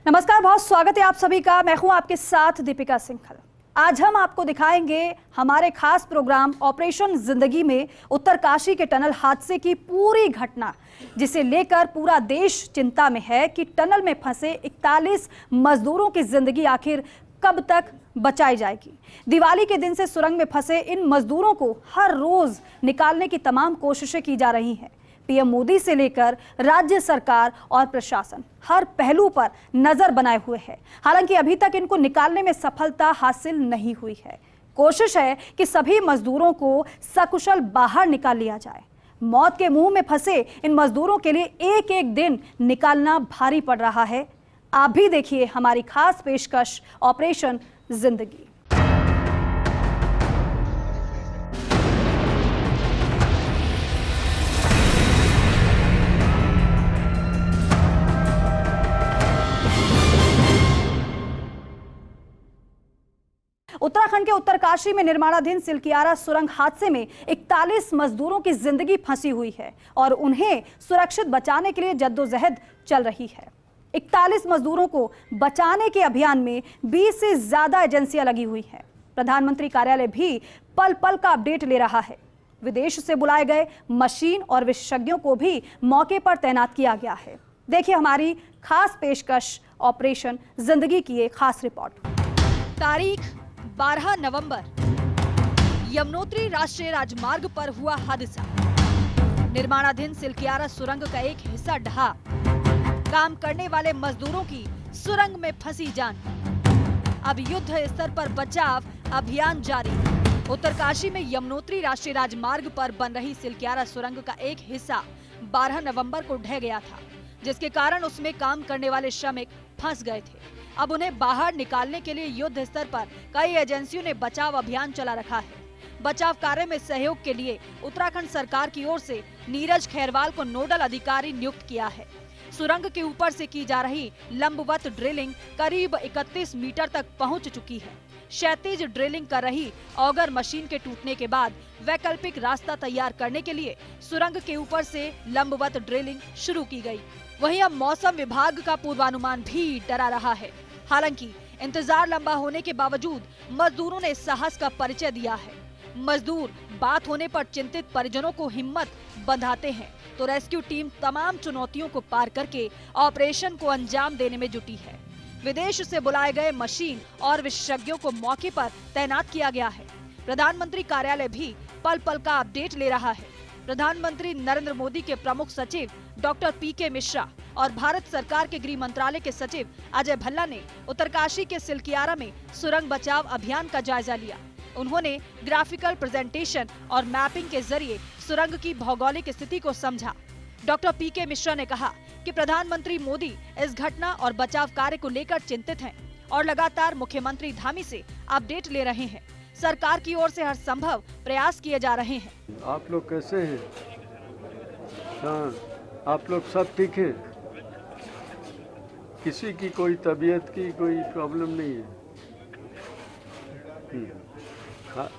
नमस्कार, बहुत स्वागत है आप सभी का। मैं हूं आपके साथ दीपिका सिंघल। आज हम आपको दिखाएंगे हमारे खास प्रोग्राम ऑपरेशन जिंदगी में उत्तरकाशी के टनल हादसे की पूरी घटना, जिसे लेकर पूरा देश चिंता में है कि टनल में फंसे 41 मजदूरों की जिंदगी आखिर कब तक बचाई जाएगी। दिवाली के दिन से सुरंग में फंसे इन मजदूरों को हर रोज निकालने की तमाम कोशिशें की जा रही हैं। पीएम मोदी से लेकर राज्य सरकार और प्रशासन हर पहलू पर नजर बनाए हुए है। हालांकि अभी तक इनको निकालने में सफलता हासिल नहीं हुई है। कोशिश है कि सभी मजदूरों को सकुशल बाहर निकाल लिया जाए। मौत के मुंह में फंसे इन मजदूरों के लिए एक एक दिन निकालना भारी पड़ रहा है। आप भी देखिए हमारी खास पेशकश ऑपरेशन जिंदगी। उत्तराखंड के उत्तरकाशी में निर्माणाधीन सिलकियारा सुरंग हादसे में 41 मजदूरों की जिंदगी फंसी हुई है और उन्हें सुरक्षित बचाने के लिए जद्दोजहद चल रही है। 41 मजदूरों को बचाने के अभियान में 20 से ज्यादा एजेंसियां लगी हुई हैं। प्रधानमंत्री कार्यालय भी पल पल का अपडेट ले रहा है। विदेश से बुलाए गए मशीन और विशेषज्ञों को भी मौके पर तैनात किया गया है। देखिए हमारी खास पेशकश ऑपरेशन जिंदगी की एक खास रिपोर्ट। तारीख 12 नवंबर, यमुनोत्री राष्ट्रीय राजमार्ग पर हुआ हादसा। निर्माणाधीन सिलकियारा सुरंग का एक हिस्सा ढहा। काम करने वाले मजदूरों की सुरंग में फंसी जान। अब युद्ध स्तर पर बचाव अभियान जारी। उत्तरकाशी में यमुनोत्री राष्ट्रीय राजमार्ग पर बन रही सिलकियारा सुरंग का एक हिस्सा 12 नवंबर को ढह गया था, जिसके कारण उसमें काम करने वाले श्रमिक फंस गए थे। अब उन्हें बाहर निकालने के लिए युद्ध स्तर पर कई एजेंसियों ने बचाव अभियान चला रखा है। बचाव कार्य में सहयोग के लिए उत्तराखंड सरकार की ओर से नीरज खैरवाल को नोडल अधिकारी नियुक्त किया है। सुरंग के ऊपर से की जा रही लंबवत ड्रिलिंग करीब 31 मीटर तक पहुंच चुकी है। क्षैतिज ड्रिलिंग कर रही ऑगर मशीन के टूटने के बाद वैकल्पिक रास्ता तैयार करने के लिए सुरंग के ऊपर से लंबवत ड्रिलिंग शुरू की गई। वहीं अब मौसम विभाग का पूर्वानुमान भी डरा रहा है। हालांकि इंतजार लंबा होने के बावजूद मजदूरों ने साहस का परिचय दिया है। मजदूर बात होने पर चिंतित परिजनों को हिम्मत बंधाते हैं, तो रेस्क्यू टीम तमाम चुनौतियों को पार करके ऑपरेशन को अंजाम देने में जुटी है। विदेश से बुलाए गए मशीन और विशेषज्ञों को मौके पर तैनात किया गया है। प्रधानमंत्री कार्यालय भी पल पल का अपडेट ले रहा है। प्रधानमंत्री नरेंद्र मोदी के प्रमुख सचिव डॉक्टर पीके मिश्रा और भारत सरकार के गृह मंत्रालय के सचिव अजय भल्ला ने उत्तरकाशी के सिलकियारा में सुरंग बचाव अभियान का जायजा लिया। उन्होंने ग्राफिकल प्रेजेंटेशन और मैपिंग के जरिए सुरंग की भौगोलिक स्थिति को समझा। डॉक्टर पीके मिश्रा ने कहा कि प्रधानमंत्री मोदी इस घटना और बचाव कार्य को लेकर चिंतित हैं और लगातार मुख्यमंत्री धामी से अपडेट ले रहे हैं। सरकार की ओर से हर संभव प्रयास किए जा रहे हैं। आप लोग कैसे हैं? हाँ, आप लोग सब ठीक है? किसी की कोई तबीयत की कोई प्रॉब्लम नहीं है?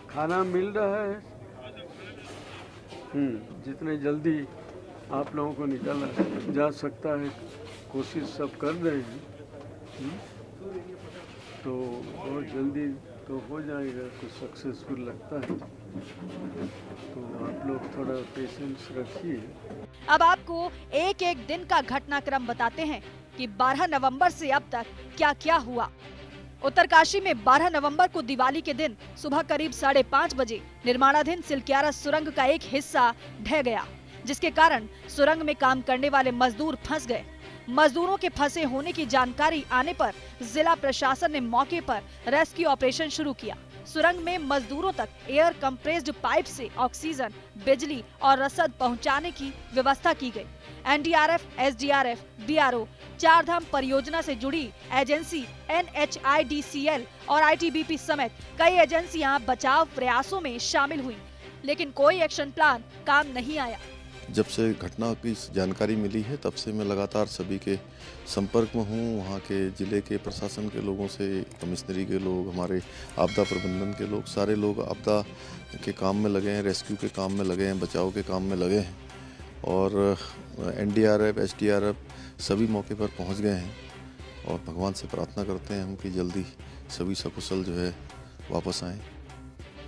खाना मिल रहा है? जितने जल्दी आप लोगों को निकाला जा सकता है कोशिश सब कर रहे हैं। तो बहुत जल्दी तो हो जाएगा, कुछ सक्सेसफुल लगता है। तो आप लोग थोड़ा पेशेंस रखिए। अब आपको एक एक दिन का घटनाक्रम बताते हैं कि 12 नवंबर से अब तक क्या क्या हुआ। उत्तरकाशी में 12 नवंबर को दिवाली के दिन सुबह करीब 5:30 बजे निर्माणाधीन सिलकियारा सुरंग का एक हिस्सा ढह गया, जिसके कारण सुरंग में काम करने वाले मजदूर फंस गए। मजदूरों के फंसे होने की जानकारी आने पर जिला प्रशासन ने मौके पर रेस्क्यू ऑपरेशन शुरू किया। सुरंग में मजदूरों तक एयर कंप्रेस्ड पाइप से ऑक्सीजन, बिजली और रसद पहुंचाने की व्यवस्था की गई। एनडीआरएफ, एसडीआरएफ, बीआरओ, चारधाम परियोजना से जुड़ी एजेंसी NHIDCL और ITBP समेत कई एजेंसियां बचाव प्रयासों में शामिल हुई, लेकिन कोई एक्शन प्लान काम नहीं आया। जब से घटना की जानकारी मिली है तब से मैं लगातार सभी के संपर्क में हूँ। वहाँ के ज़िले के प्रशासन के लोगों से, कमिश्नरी के लोग, हमारे आपदा प्रबंधन के लोग, सारे लोग आपदा के काम में लगे हैं, रेस्क्यू के काम में लगे हैं, बचाव के काम में लगे हैं और NDRF, SDRF सभी मौके पर पहुँच गए हैं और भगवान से प्रार्थना करते हैं हम कि जल्दी सभी सकुशल जो है वापस आएं।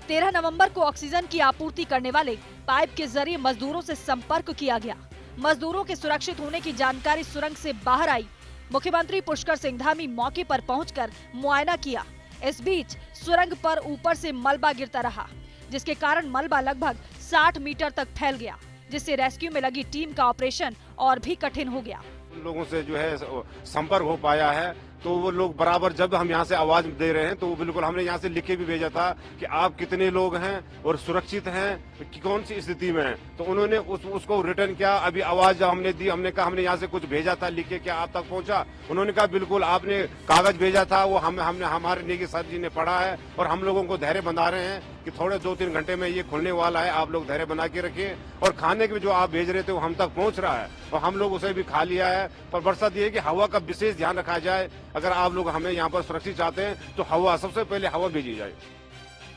13 नवंबर को ऑक्सीजन की आपूर्ति करने वाले पाइप के जरिए मजदूरों से संपर्क किया गया। मजदूरों के सुरक्षित होने की जानकारी सुरंग से बाहर आई। मुख्यमंत्री पुष्कर सिंह धामी मौके पर पहुंचकर मुआयना किया। इस बीच सुरंग पर ऊपर से मलबा गिरता रहा, जिसके कारण मलबा लगभग 60 मीटर तक फैल गया, जिससे रेस्क्यू में लगी टीम का ऑपरेशन और भी कठिन हो गया। उन लोगों से जो है संपर्क हो पाया है, तो वो लोग बराबर जब हम यहाँ से आवाज दे रहे हैं तो वो बिल्कुल हमने यहाँ से लिख के भी भेजा था कि आप कितने लोग हैं और सुरक्षित हैं कि कौन सी स्थिति में हैं। तो उन्होंने उसको रिटर्न किया। अभी आवाज हमने दी, हमने कहा हमने यहाँ से कुछ भेजा था लिख के, क्या आप तक पहुँचा? उन्होंने कहा बिल्कुल, आपने कागज भेजा था, वो हमने हमारे नेगी सर जी ने पढ़ा है और हम लोगों को धैर्य बंधा रहे हैं कि थोड़े 2-3 घंटे में ये खुलने वाला है, आप लोग धैर्य बना के रखिए। और खाने के जो आप भेज रहे थे वो हम तक पहुँच रहा है और हम लोग उसे भी खा लिया है। पर बरसात ये है कि हवा का विशेष ध्यान रखा जाए। अगर आप लोग हमें यहाँ पर सुरक्षित चाहते हैं तो हवा, सबसे पहले हवा भेजी जाए।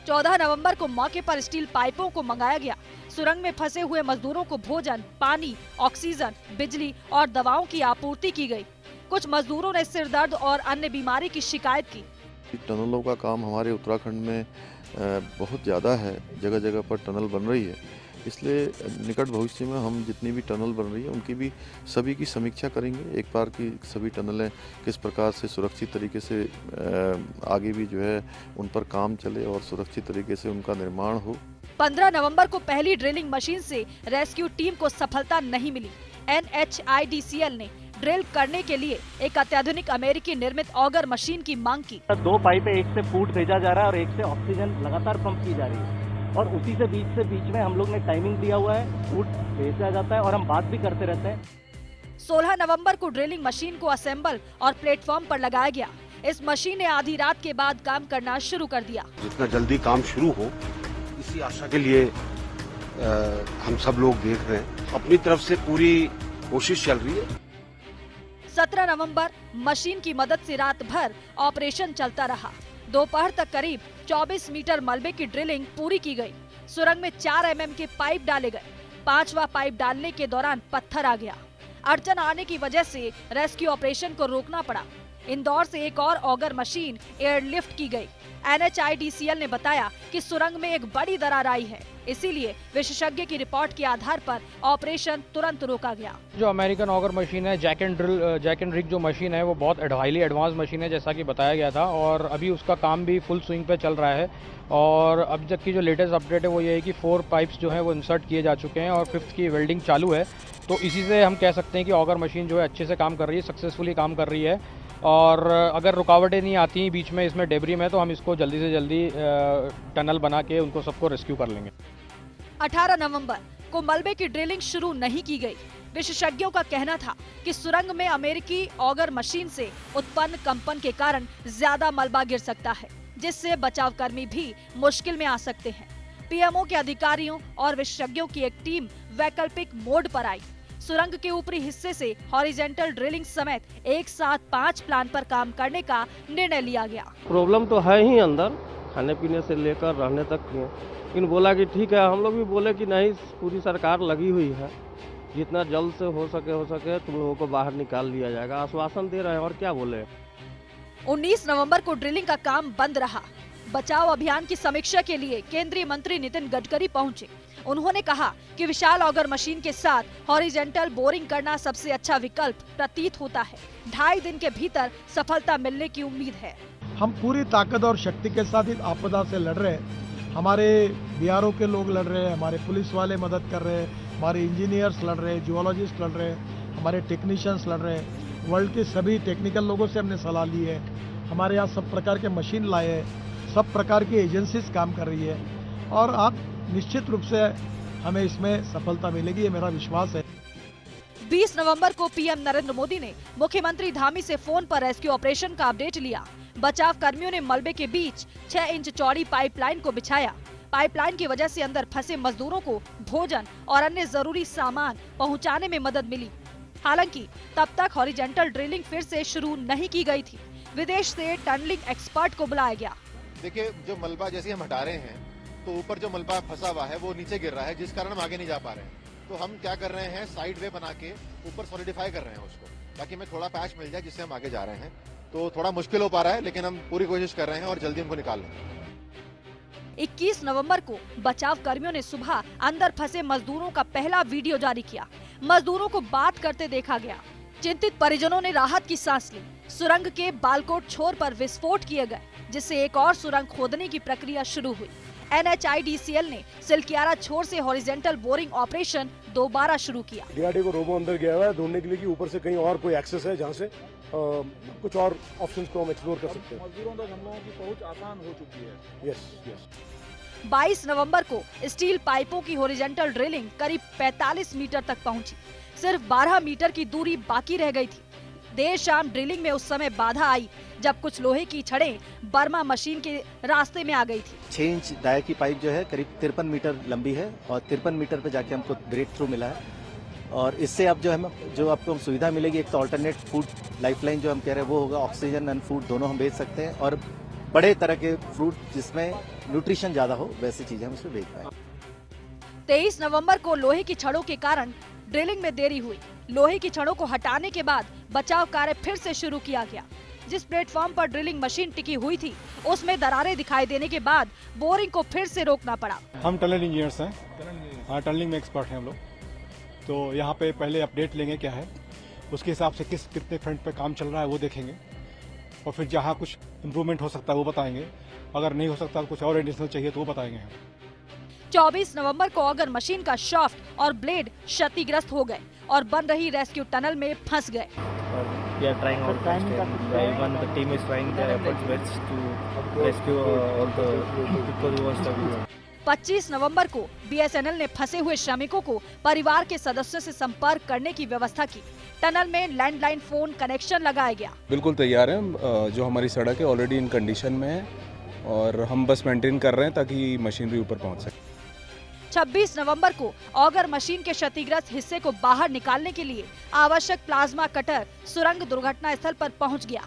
14 नवंबर को मौके पर स्टील पाइपों को मंगाया गया। सुरंग में फंसे हुए मजदूरों को भोजन, पानी, ऑक्सीजन, बिजली और दवाओं की आपूर्ति की गई। कुछ मजदूरों ने सिर दर्द और अन्य बीमारी की शिकायत की। टनलों का काम हमारे उत्तराखंड में बहुत ज़्यादा है, जगह जगह पर टनल बन रही है, इसलिए निकट भविष्य में हम जितनी भी टनल बन रही है उनकी भी सभी की समीक्षा करेंगे। एक बार की सभी टनलें किस प्रकार से सुरक्षित तरीके से आगे भी जो है उन पर काम चले और सुरक्षित तरीके से उनका निर्माण हो। 15 नवंबर को पहली ड्रिलिंग मशीन से रेस्क्यू टीम को सफलता नहीं मिली। NHIDCL ने ड्रिल करने के लिए एक अत्याधुनिक अमेरिकी निर्मित ऑगर मशीन की मांग की। 2 पाइपें, एक से फूड भेजा जा रहा है और एक से ऑक्सीजन लगातार पंप की जा रही है और उसी से बीच में हम लोग ने टाइमिंग दिया हुआ है, फूड भेजा जाता है और हम बात भी करते रहते हैं। 16 नवंबर को ड्रिलिंग मशीन को असेंबल और प्लेटफॉर्म पर लगाया गया। इस मशीन ने आधी रात के बाद काम करना शुरू कर दिया। जितना जल्दी काम शुरू हो, इसी आशा के लिए हम सब लोग देख रहे हैं। अपनी तरफ से पूरी कोशिश चल रही है। 17 नवंबर मशीन की मदद से रात भर ऑपरेशन चलता रहा। दोपहर तक करीब 24 मीटर मलबे की ड्रिलिंग पूरी की गई। सुरंग में 4 mm के पाइप डाले गए। 5वां पाइप डालने के दौरान पत्थर आ गया। अड़चन आने की वजह से रेस्क्यू ऑपरेशन को रोकना पड़ा। इंदौर से एक और ऑगर मशीन एयरलिफ्ट की गई। NHIDCL ने बताया कि सुरंग में एक बड़ी दरार आई है, इसीलिए विशेषज्ञ की रिपोर्ट के आधार पर ऑपरेशन तुरंत रोका गया। जो अमेरिकन ऑगर मशीन है, जैक एंड रिग जो मशीन है, वो बहुत हाईली एडवांस मशीन है जैसा कि बताया गया था और अभी उसका काम भी फुल स्विंग पे चल रहा है। और अब तक की जो लेटेस्ट अपडेट है वो ये है कि 4 पाइप्स जो है वो इंसर्ट किए जा चुके हैं और 5th की वेल्डिंग चालू है। तो इसी से हम कह सकते हैं कि ऑगर मशीन जो है अच्छे से काम कर रही है, सक्सेसफुली काम कर रही है। और अगर रुकावटें नहीं आती बीच में इसमें डेब्री में, तो हम इसको जल्दी से जल्दी टनल बना के उनको सबको रेस्क्यू कर लेंगे। 18 नवंबर को मलबे की ड्रिलिंग शुरू नहीं की गई। विशेषज्ञों का कहना था कि सुरंग में अमेरिकी ऑगर मशीन से उत्पन्न कंपन के कारण ज्यादा मलबा गिर सकता है, जिससे बचाव कर्मी भी मुश्किल में आ सकते हैं। PMO के अधिकारियों और विशेषज्ञों की एक टीम वैकल्पिक मोड पर आई। सुरंग के ऊपरी हिस्से से हॉरिजेंटल ड्रिलिंग समेत एक साथ 5 प्लान पर काम करने का निर्णय लिया गया। प्रॉब्लम तो है ही अंदर, खाने पीने से लेकर रहने तक की। इन बोला कि ठीक है, हम लोग भी बोले कि नहीं, पूरी सरकार लगी हुई है, जितना जल्द से हो सके तुम लोगों को बाहर निकाल लिया जाएगा। आश्वासन दे रहे हैं और क्या बोले। 19 नवंबर को ड्रिलिंग का काम बंद रहा। बचाव अभियान की समीक्षा के लिए केंद्रीय मंत्री नितिन गडकरी पहुंचे। उन्होंने कहा कि विशाल ऑगर मशीन के साथ हॉरिजेंटल बोरिंग करना सबसे अच्छा विकल्प प्रतीत होता है। 2.5 दिन के भीतर सफलता मिलने की उम्मीद है। हम पूरी ताकत और शक्ति के साथ इस आपदा से लड़ रहे हैं। हमारे BRO के लोग लड़ रहे हैं, हमारे पुलिस वाले मदद कर रहे हैं, हमारे इंजीनियर्स लड़ रहे हैं, जियोलॉजिस्ट लड़ रहे हैं, हमारे टेक्नीशियंस लड़ रहे हैं। वर्ल्ड के सभी टेक्निकल लोगों से हमने सलाह ली है। हमारे यहाँ सब प्रकार के मशीन लाए हैं, सब प्रकार की एजेंसीज काम कर रही है और आप निश्चित रूप से हमें इसमें सफलता मिलेगी, ये मेरा विश्वास है। 20 नवंबर को PM नरेंद्र मोदी ने मुख्यमंत्री धामी से फोन पर रेस्क्यू ऑपरेशन का अपडेट लिया। बचाव कर्मियों ने मलबे के बीच 6 इंच चौड़ी पाइपलाइन को बिछाया। पाइपलाइन की वजह से अंदर फंसे मजदूरों को भोजन और अन्य जरूरी सामान पहुंचाने में मदद मिली। हालांकि तब तक हॉरिजेंटल ड्रिलिंग फिर से शुरू नहीं की गई थी। विदेश से टनलिंग एक्सपर्ट को बुलाया गया। देखिए, जो मलबा जैसे हम हटा रहे हैं तो ऊपर जो मलबा फंसा हुआ है वो नीचे गिर रहा है, जिस कारण हम आगे नहीं जा पा रहे हैं। तो हम क्या कर रहे हैं, साइड वे बना के ऊपर सॉलिडिफाई कर रहे हैं उसको, ताकि हमें थोड़ा पैच मिल जाए जिससे हम आगे जा रहे हैं। तो थोड़ा मुश्किल हो पा रहा है, लेकिन हम पूरी कोशिश कर रहे हैं और जल्दी उनको निकाल लेंगे। 21 नवंबर को बचाव कर्मियों ने सुबह अंदर फंसे मजदूरों का पहला वीडियो जारी किया। मजदूरों को बात करते देखा गया। चिंतित परिजनों ने राहत की सांस ली। सुरंग के बालकोट छोर पर विस्फोट किए गए, जिससे एक और सुरंग खोदने की प्रक्रिया शुरू हुई। NHIDCL ने सिलकियारा छोर से हॉरिजॉन्टल बोरिंग ऑपरेशन दोबारा शुरू किया। DRDO को रोबो अंदर गया हुआ है ढूंढने के लिए कि ऊपर से कहीं और कोई एक्सेस है जहां से कुछ और ऑप्शंस को हम एक्सप्लोर कर सकते हैं। मजदूरों तक हम लोगों की पहुंच आसान हो चुकी है। यस। 22 नवंबर को स्टील पाइपों की हॉरिजॉन्टल ड्रिलिंग करीब 45 मीटर तक पहुंची। सिर्फ 12 मीटर की दूरी बाकी रह गई थी। देर शाम ड्रिलिंग में उस समय बाधा आई जब कुछ लोहे की छड़ें बर्मा मशीन के रास्ते में आ गई थी। 6 इंच डाया की पाइप जो है करीब 53 मीटर लंबी है और 53 मीटर पे जाके हमको ब्रेक थ्रू मिला है। और इससे अब जो आपको सुविधा मिलेगी, एक तो अल्टरनेट फूड लाइफलाइन जो हम कह रहे हैं वो होगा, ऑक्सीजन एंड फूड दोनों हम भेज सकते हैं और बड़े तरह के फ्रूट जिसमें न्यूट्रिशन ज्यादा हो वैसी चीजें हम इसमें भेज पाएंगे। 23 नवंबर को लोहे की छड़ों के कारण ड्रिलिंग में देरी हुई। लोहे की छड़ों को हटाने के बाद बचाव कार्य फिर से शुरू किया गया। जिस प्लेटफॉर्म पर ड्रिलिंग मशीन टिकी हुई थी उसमें दरारें दिखाई देने के बाद बोरिंग को फिर से रोकना पड़ा। हम टनल इंजीनियर्स हैं, हाँ टनलिंग में एक्सपर्ट हैं हम लोग। तो यहाँ पे पहले अपडेट लेंगे क्या है, उसके हिसाब से कितने फ्रंट पे काम चल रहा है वो देखेंगे और फिर जहाँ कुछ इम्प्रूवमेंट हो सकता है वो बताएंगे। अगर नहीं हो सकता कुछ और एडिशनल चाहिए तो वो बताएंगे हम। 24 नवंबर को ऑगर मशीन का शाफ्ट और ब्लेड क्षतिग्रस्त हो गए और बन रही रेस्क्यू टनल में फंस गए। 25 नवंबर को BSNL ने फंसे हुए श्रमिकों को परिवार के सदस्यों से संपर्क करने की व्यवस्था की। टनल में लैंडलाइन फोन कनेक्शन लगाया गया। बिल्कुल तैयार है, जो हमारी सड़क है ऑलरेडी इन कंडीशन में है और हम बस मेंटेन कर रहे हैं ताकि मशीनरी ऊपर पहुंच सके। 26 नवंबर को ऑगर मशीन के क्षतिग्रस्त हिस्से को बाहर निकालने के लिए आवश्यक प्लाज्मा कटर सुरंग दुर्घटना स्थल पर पहुंच गया।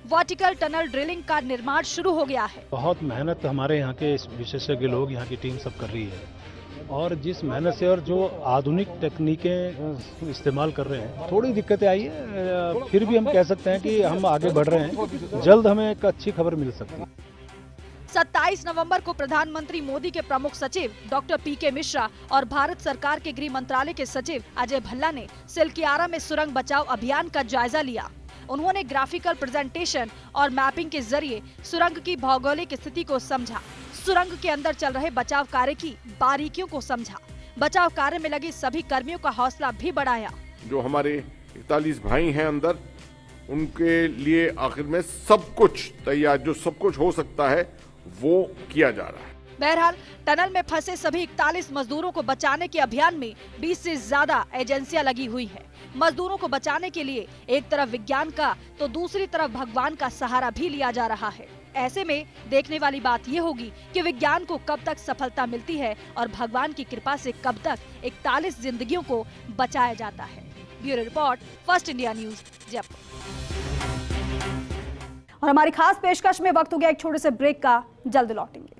वर्टिकल टनल ड्रिलिंग का निर्माण शुरू हो गया है। बहुत मेहनत हमारे यहाँ के विशेषज्ञ लोग, यहाँ की टीम सब कर रही है और जिस मेहनत से और जो आधुनिक तकनीकें इस्तेमाल कर रहे हैं, थोड़ी दिक्कतें आई है, फिर भी हम कह सकते हैं कि हम आगे बढ़ रहे हैं। जल्द हमें एक अच्छी खबर मिल सकती है। 27 नवंबर को प्रधानमंत्री मोदी के प्रमुख सचिव डॉक्टर PK मिश्रा और भारत सरकार के गृह मंत्रालय के सचिव अजय भल्ला ने सिलकियारा में सुरंग बचाव अभियान का जायजा लिया। उन्होंने ग्राफिकल प्रेजेंटेशन और मैपिंग के जरिए सुरंग की भौगोलिक स्थिति को समझा, सुरंग के अंदर चल रहे बचाव कार्य की बारीकियों को समझा, बचाव कार्य में लगे सभी कर्मियों का हौसला भी बढ़ाया। जो हमारे 41 भाई हैं अंदर, उनके लिए आखिर में सब कुछ तैयार, जो सब कुछ हो सकता है वो किया जा रहा है। बहरहाल टनल में फंसे सभी 41 मजदूरों को बचाने के अभियान में 20 से ज्यादा एजेंसियां लगी हुई हैं। मजदूरों को बचाने के लिए एक तरफ विज्ञान का तो दूसरी तरफ भगवान का सहारा भी लिया जा रहा है। ऐसे में देखने वाली बात ये होगी कि विज्ञान को कब तक सफलता मिलती है और भगवान की कृपा से कब तक 41 जिंदगियों को बचाया जाता है। Bureau report, first India news, Jaipur. और हमारी खास पेशकश में वक्त हो गया एक छोटे से ब्रेक का, जल्द लौटेंगे।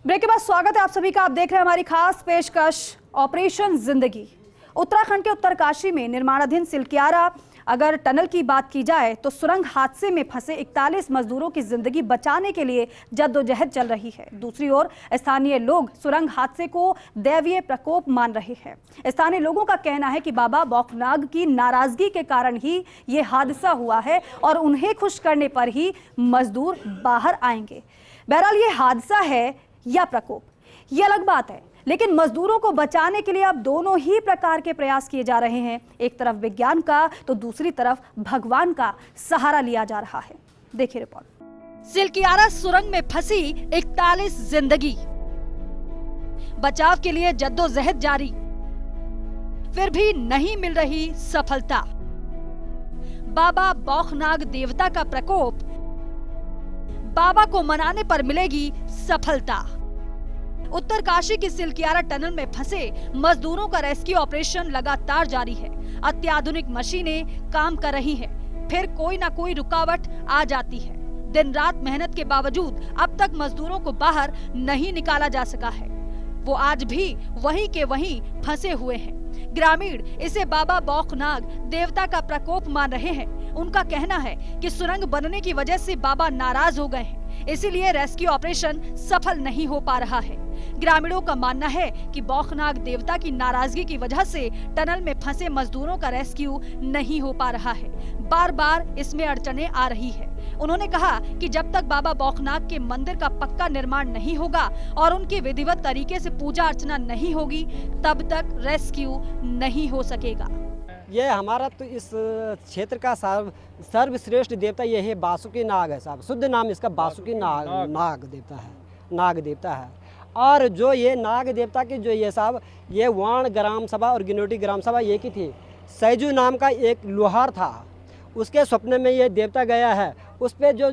ब्रेक के बाद स्वागत है आप सभी का। आप देख रहे हैं हमारी खास पेशकश ऑपरेशन जिंदगी। उत्तराखंड के उत्तरकाशी में निर्माणाधीन सिलकियारा अगर टनल की बात की जाए तो सुरंग हादसे में फंसे 41 मजदूरों की जिंदगी बचाने के लिए जद्दोजहद चल रही है। दूसरी ओर स्थानीय लोग सुरंग हादसे को दैवीय प्रकोप मान रहे हैं। स्थानीय लोगों का कहना है कि बाबा बौखनाग की नाराजगी के कारण ही ये हादसा हुआ है और उन्हें खुश करने पर ही मजदूर बाहर आएंगे। बहरहाल ये हादसा है या प्रकोप, ये अलग बात है, लेकिन मजदूरों को बचाने के लिए अब दोनों ही प्रकार के प्रयास किए जा रहे हैं। एक तरफ विज्ञान का तो दूसरी तरफ भगवान का सहारा लिया जा रहा है। देखिए रिपोर्ट। सिलकियारा सुरंग में फंसी 41 जिंदगी, बचाव के लिए जद्दोजहद जारी, फिर भी नहीं मिल रही सफलता। बाबा बौखनाग देवता का प्रकोप बाबा को मनाने पर मिलेगी सफलता। उत्तरकाशी की सिलकियारा टनल में फंसे मजदूरों का रेस्क्यू ऑपरेशन लगातार जारी है। अत्याधुनिक मशीनें काम कर रही है, फिर कोई ना कोई रुकावट आ जाती है। दिन रात मेहनत के बावजूद अब तक मजदूरों को बाहर नहीं निकाला जा सका है। वो आज भी वहीं के वहीं फंसे हुए हैं। ग्रामीण इसे बाबा बौखनाग देवता का प्रकोप मान रहे हैं। उनका कहना है कि सुरंग बनने की वजह से बाबा नाराज हो गए हैं, इसीलिए रेस्क्यू ऑपरेशन सफल नहीं हो पा रहा है। ग्रामीणों का मानना है कि बौखनाग देवता की नाराजगी की वजह से टनल में फंसे मजदूरों का रेस्क्यू नहीं हो पा रहा है। बार बार इसमें अड़चनें आ रही है। उन्होंने कहा कि जब तक बाबा बौखनाग के मंदिर का पक्का निर्माण नहीं होगा और उनकी विधिवत तरीके से पूजा अर्चना नहीं होगी, तब तक रेस्क्यू नहीं हो सकेगा। ये हमारा तो इस क्षेत्र का सर्वश्रेष्ठ देवता ये है बासुकी नाग है साहब। शुद्ध नाम इसका बासुकी नाग देवता है। और जो ये नाग देवता की जो ये साहब ये वाण ग्राम सभा और गिनोटी ग्राम सभा ये की थी। सैजू नाम का एक लोहार था, उसके स्वप्न में ये देवता गया है। उस पर जो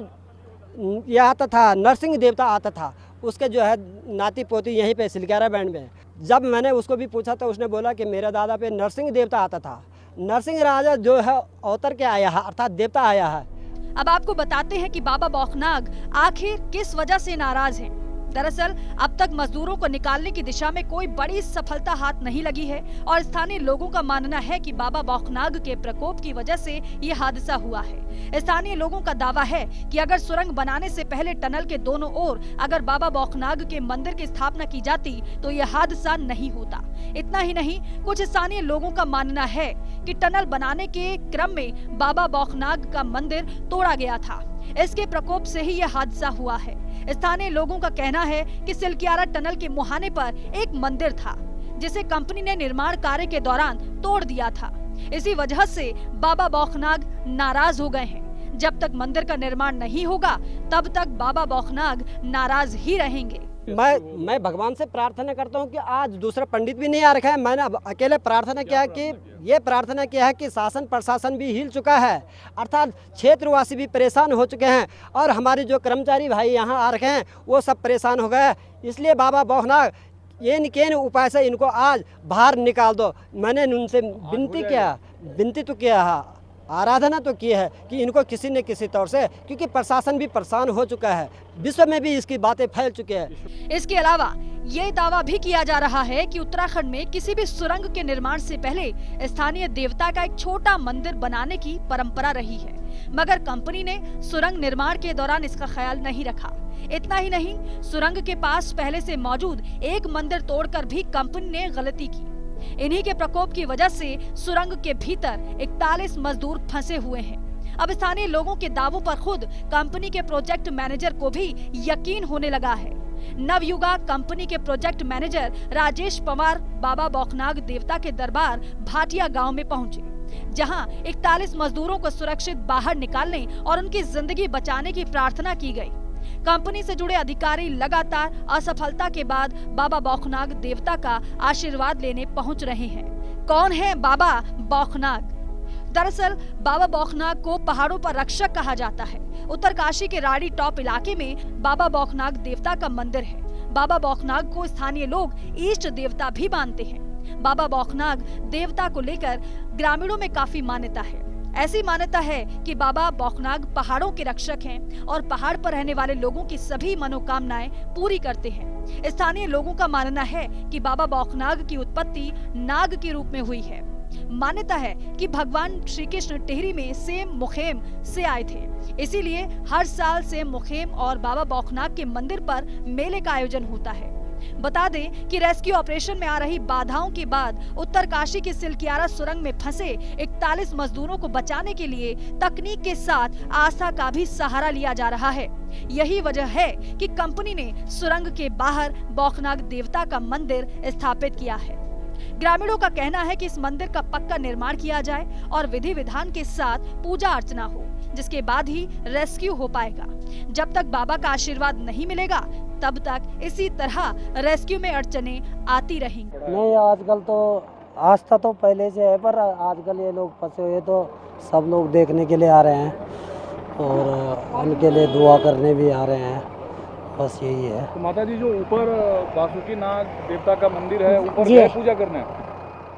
यह आता था नरसिंह देवता आता था, उसके जो है नाती पोती यहीं पे सिलकियारा बैंड में। जब मैंने उसको भी पूछा तो उसने बोला कि मेरे दादा पे नरसिंह देवता आता था। नरसिंह राजा जो है अवतर के आया है, अर्थात देवता आया है। अब आपको बताते हैं कि बाबा बौखनाग आखिर किस वजह से नाराज हैं। दरअसल अब तक मजदूरों को निकालने की दिशा में कोई बड़ी सफलता हाथ नहीं लगी है और स्थानीय लोगों का मानना है कि बाबा बौखनाग के प्रकोप की वजह से ये हादसा हुआ है। स्थानीय लोगों का दावा है कि अगर सुरंग बनाने से पहले टनल के दोनों ओर अगर बाबा बौखनाग के मंदिर की स्थापना की जाती तो ये हादसा नहीं होता। इतना ही नहीं, कुछ स्थानीय लोगों का मानना है कि टनल बनाने के क्रम में बाबा बौखनाग का मंदिर तोड़ा गया था। इसके प्रकोप से ही यह हादसा हुआ है। स्थानीय लोगों का कहना है कि सिलकियारा टनल के मुहाने पर एक मंदिर था, जिसे कंपनी ने निर्माण कार्य के दौरान तोड़ दिया था। इसी वजह से बाबा बौखनाग नाराज हो गए हैं। जब तक मंदिर का निर्माण नहीं होगा तब तक बाबा बौखनाग नाराज ही रहेंगे। मैं भगवान से प्रार्थना करता हूं कि आज दूसरा पंडित भी नहीं आ रखा है। मैंने अब अकेले प्रार्थना किया कि ये प्रार्थना किया है कि शासन प्रशासन भी हिल चुका है, अर्थात क्षेत्रवासी भी परेशान हो चुके हैं और हमारे जो कर्मचारी भाई यहाँ आ रखे हैं वो सब परेशान हो गए। इसलिए बाबा बौखनाग ये उपाय से इनको आज बाहर निकाल दो। मैंने उनसे विनती तो किया है, आराधना तो की है कि इनको किसी न किसी तौर से, क्योंकि प्रशासन भी परेशान हो चुका है, विश्व में भी इसकी बातें फैल चुकी है। इसके अलावा ये दावा भी किया जा रहा है कि उत्तराखंड में किसी भी सुरंग के निर्माण से पहले स्थानीय देवता का एक छोटा मंदिर बनाने की परंपरा रही है, मगर कंपनी ने सुरंग निर्माण के दौरान इसका ख्याल नहीं रखा। इतना ही नहीं, सुरंग के पास पहले से मौजूद एक मंदिर तोड़कर भी कंपनी ने गलती की। इन्हीं के प्रकोप की वजह से सुरंग के भीतर 41 मजदूर फंसे हुए हैं। अब स्थानीय लोगों के दावों पर खुद कंपनी के प्रोजेक्ट मैनेजर को भी यकीन होने लगा है। नवयुगा कंपनी के प्रोजेक्ट मैनेजर राजेश पवार बाबा बौखनाग देवता के दरबार भाटिया गांव में पहुंचे, जहां 41 मजदूरों को सुरक्षित बाहर निकालने और उनकी जिंदगी बचाने की प्रार्थना की गई। कंपनी से जुड़े अधिकारी लगातार असफलता के बाद बाबा बौखनाग देवता का आशीर्वाद लेने पहुंच रहे हैं। कौन है बाबा बौखनाग? दरअसल बाबा बौखनाग को पहाड़ों पर रक्षक कहा जाता है। उत्तरकाशी के राड़ी टॉप इलाके में बाबा बौखनाग देवता का मंदिर है। बाबा बौखनाग को स्थानीय लोग इष्ट देवता भी मानते हैं। बाबा बौखनाग देवता को लेकर ग्रामीणों में काफी मान्यता है। ऐसी मान्यता है कि बाबा बौखनाग पहाड़ों के रक्षक हैं और पहाड़ पर रहने वाले लोगों की सभी मनोकामनाएं पूरी करते हैं। स्थानीय लोगों का मानना है कि बाबा बौखनाग की उत्पत्ति नाग के रूप में हुई है। मान्यता है कि भगवान श्री कृष्ण टिहरी में सेम मुखेम से आए थे, इसीलिए हर साल सेम मुखेम और बाबा बौखनाग के मंदिर पर मेले का आयोजन होता है। बता दें कि रेस्क्यू ऑपरेशन में आ रही बाधाओं के बाद उत्तरकाशी की सिलकियारा सुरंग में फंसे 41 मजदूरों को बचाने के लिए तकनीक के साथ आस्था का भी सहारा लिया जा रहा है। यही वजह है कि कंपनी ने सुरंग के बाहर बौखनाग देवता का मंदिर स्थापित किया है। ग्रामीणों का कहना है कि इस मंदिर का पक्का निर्माण किया जाए और विधि विधान के साथ पूजा अर्चना हो, जिसके बाद ही रेस्क्यू हो पाएगा। जब तक बाबा का आशीर्वाद नहीं मिलेगा तब तक इसी तरह रेस्क्यू में अड़चनें आती रहेंगी। नहीं, आजकल तो आस्था तो पहले से है, पर आजकल ये लोग फंसे हुए तो सब लोग देखने के लिए आ रहे हैं और उनके लिए दुआ करने भी आ रहे हैं, बस यही है। तो माता जी जो ऊपर बासुकी नाग देवता का मंदिर है, ऊपर जी। गए पूजा करने?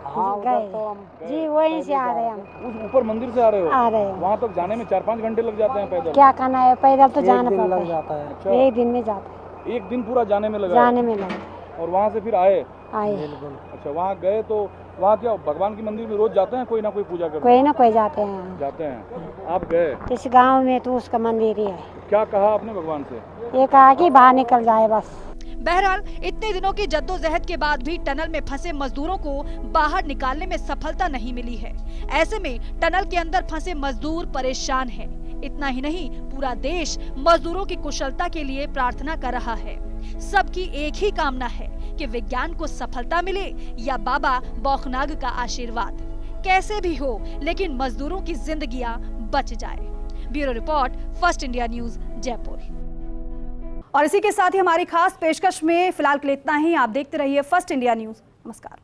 हाँ गए जी, वहीं से आ रहे हैं हम। उस ऊपर मंदिर से आ रहे हो? आ रहे हैं। वहाँ तक जाने में 4-5 घंटे लग जाते हैं पैदल? क्या करना है, पैदल तो जाना दिन पड़ता लग जाता है। अच्छा, है, एक दिन में जाता एक दिन पूरा जाने में लगा? जाने में लगा और वहाँ से फिर आए? आए। अच्छा, वहाँ गए तो वहाँ क्या भगवान की मंदिर में रोज जाते हैं कोई ना कोई पूजा करने? कोई ना कोई जाते हैं। जाते हैं। आप गए? इस गांव में तो उसका मंदिर ही है। क्या कहा आपने भगवान से? ये कहा कि बाहर निकल जाए बस। बहरहाल इतने दिनों की जद्दोजहद के बाद भी टनल में फंसे मजदूरों को बाहर निकालने में सफलता नहीं मिली है। ऐसे में टनल के अंदर फंसे मजदूर परेशान हैं। इतना ही नहीं, पूरा देश मजदूरों की कुशलता के लिए प्रार्थना कर रहा है। सबकी एक ही कामना है कि विज्ञान को सफलता मिले या बाबा बौखनाग का आशीर्वाद। कैसे भी हो, लेकिन मजदूरों की जिंदगियां बच जाए। Bureau report, first India news, Jaipur. और इसी के साथ ही हमारी खास पेशकश में फिलहाल के लिए इतना ही। आप देखते रहिए फर्स्ट इंडिया न्यूज। नमस्कार।